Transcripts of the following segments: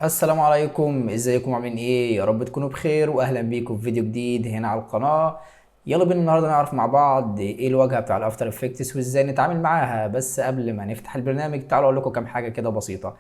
السلام عليكم، ازيكم عاملين ايه؟ يا رب تكونوا بخير واهلا بيكم في فيديو جديد هنا على القناة. يلا بينا النهارده نعرف مع بعض ايه الواجهة بتاع الافتر افكتس وازاي نتعامل معاها. بس قبل ما نفتح البرنامج تعالوا اقول لكم كام حاجة كده بسيطة.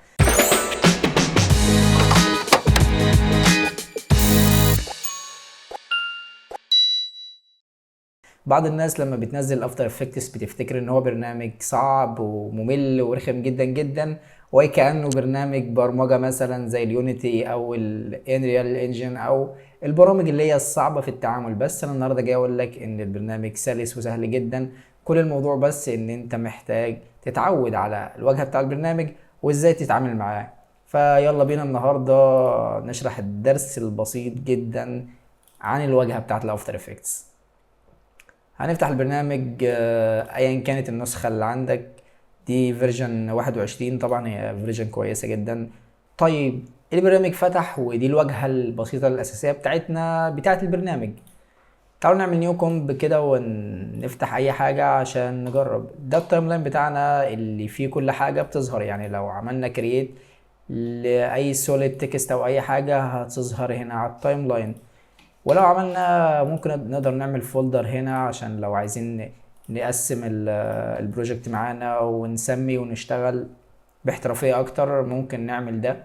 بعض الناس لما بتنزل الافتر افكتس بتفتكر ان هو برنامج صعب وممل ورخم جدا جدا، وكأنه برنامج برمجة مثلا زي اليونيتي او الانريال انجن او البرامج اللي هي الصعبة في التعامل. بس انا النهارده جاي اقول لك ان البرنامج سلس وسهل جدا. كل الموضوع بس ان انت محتاج تتعود على الواجهة بتاع البرنامج وازاي تتعامل معاه. فيلا بينا النهارده نشرح الدرس البسيط جدا عن الواجهة بتاعت الافتر افكتس. هنفتح البرنامج ايا كانت النسخة اللي عندك. دي فيرجن 21، طبعا هي فيرجن كويسة جدا. طيب البرنامج فتح ودي الواجهة البسيطة الأساسية بتاعت البرنامج. تعالوا نعمل نيو كومب كده ونفتح أي حاجة عشان نجرب. ده التايم لاين بتاعنا اللي فيه كل حاجة بتظهر، يعني لو عملنا كرييت لأي سوليد تكست أو أي حاجة هتظهر هنا على التايم لاين. ولو عملنا ممكن نقدر نعمل فولدر هنا عشان لو عايزين نقسم البروجكت معانا ونسمي ونشتغل باحترافية اكتر ممكن نعمل ده.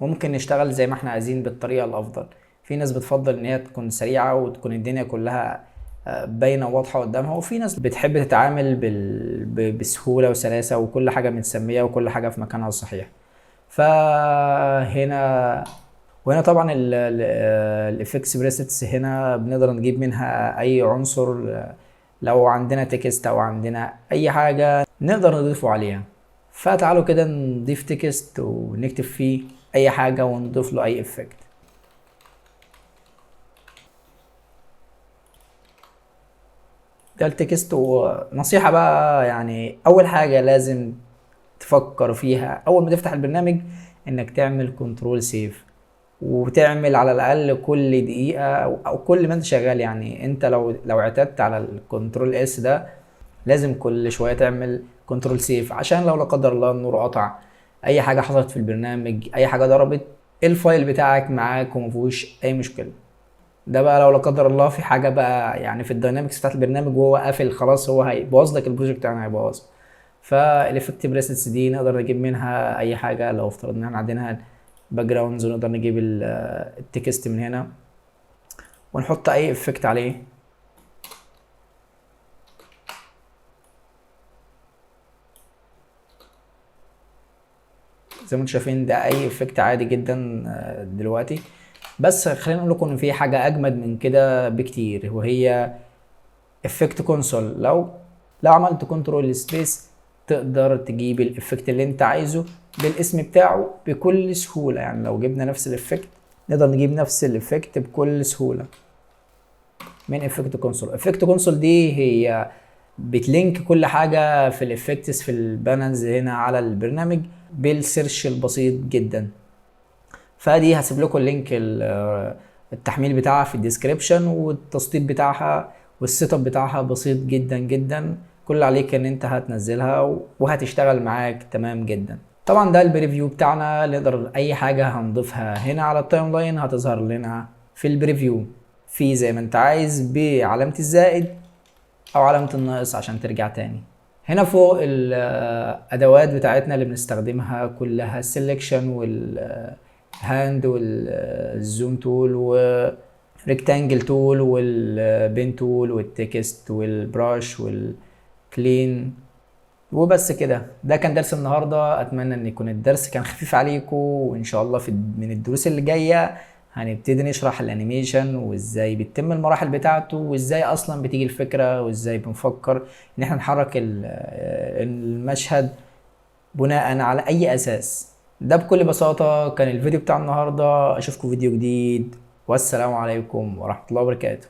وممكن نشتغل زي ما احنا عايزين بالطريقة الافضل. في ناس بتفضل ان هي تكون سريعة وتكون الدنيا كلها باينة وواضحة قدامها، وفي ناس بتحب تتعامل بسهولة وسلاسة وكل حاجة متسمية وكل حاجة في مكانها الصحيح. فهنا وهنا طبعا الافكس بريسيتس هنا بنقدر نجيب منها اي عنصر. لو عندنا تكست او عندنا اي حاجة نقدر نضيفه عليها. فتعالوا كده نضيف تكست ونكتب فيه اي حاجة ونضيف له اي افكت. ده التكست. ونصيحة بقى، يعني اول حاجة لازم تفكر فيها اول ما تفتح البرنامج انك تعمل كنترول سيف، وتعمل على الاقل كل دقيقه او كل ما انت شغال. يعني انت لو اعتدت على الكنترول اس ده لازم كل شويه تعمل كنترول سيف، عشان لو لا قدر الله النور قطع، اي حاجه حصلت في البرنامج، اي حاجه ضربت، الفايل بتاعك معاك ومفيهوش اي مشكله. ده بقى لو لا قدر الله في حاجه بقى يعني في الداينامكس بتاعت البرنامج وهو قافل خلاص، هو هيبوظ لك البروجكت يعني هيبوظ. فالافكت بريسيتس دي نقدر نجيب منها اي حاجه. لو افترضنا ان احنا عندنا باك جراوندز ونقدر نجيب التكست من هنا ونحط اي افكت عليه. زي ما انتم شايفين ده اي افكت عادي جدا دلوقتي. بس خلينا نقول لكم ان في حاجه اجمد من كده بكتير، وهي افكت كونسول. لو عملت كنترول سبيس تقدر تجيب الافكت اللي انت عايزه بالاسم بتاعه بكل سهوله. يعني لو جبنا نفس الافكت نقدر نجيب نفس الافكت بكل سهوله من افكت كونسول. افكت كونسول دي هي بتلينك كل حاجه في الافكتس في البانلز هنا على البرنامج بالسيرش البسيط جدا. فدي هسيب لكم اللينك التحميل بتاعها في الديسكريبشن، والتسطيب بتاعها والسيت اب بتاعها بسيط جدا جدا. كل اللي عليك ان انت هتنزلها وهتشتغل معاك تمام جدا. طبعا ده البريفيو بتاعنا، نقدر اي حاجة هنضيفها هنا على التايم لاين هتظهر لنا في البريفيو، في زي ما انت عايز بعلامة الزائد او علامة الناقص عشان ترجع تاني. هنا فوق الادوات بتاعتنا اللي بنستخدمها كلها السلكشن والهاند والزوم تول وريكتانجل تول والبين تول والتكست والبراش والكلين. وبس كده، ده كان درس النهارده. اتمنى ان يكون الدرس كان خفيف عليكم، وان شاء الله من الدروس اللي جايه هنبتدي نشرح الانيميشن وازاي بتتم المراحل بتاعته وازاي اصلا بتيجي الفكره وازاي بنفكر ان احنا نحرك المشهد بناء على اي اساس. ده بكل بساطه كان الفيديو بتاع النهارده. اشوفكم فيديو جديد، والسلام عليكم ورحمه الله وبركاته.